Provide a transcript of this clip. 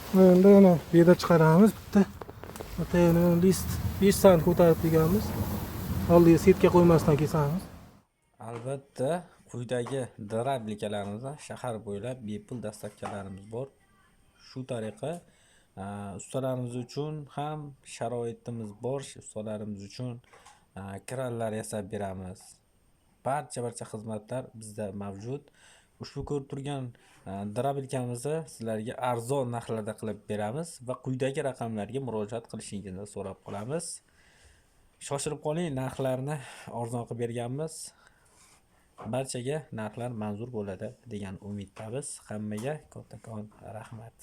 Endi ana vida chiqaramiz bitta. Atayini list 5 sant ko'tarib deganmiz. Oldiga setga qo'ymasdan kesamiz. Albatta, quyidagi drablikalarimizni shahar bo'ylab bepul dastavkalarimiz bor. Shu tariqa ustalarimiz uchun ham sharoitimiz bor. Ustalarimiz uchun kranlar yasab beramiz. Barcha xizmatlar bizda mavjud. Ushbu ko'rib turgan drabilkamizni sizlarga arzon narxlarda qilib beramiz va quyidagi raqamlarga murojaat qilishingizni so'rab qolamiz. Shoshilib qoling, narxlarni arzon qilib berganmiz. Barchaga narxlar manzur bo'ladi degan umiddamiz. Hammaga kattakon rahmat.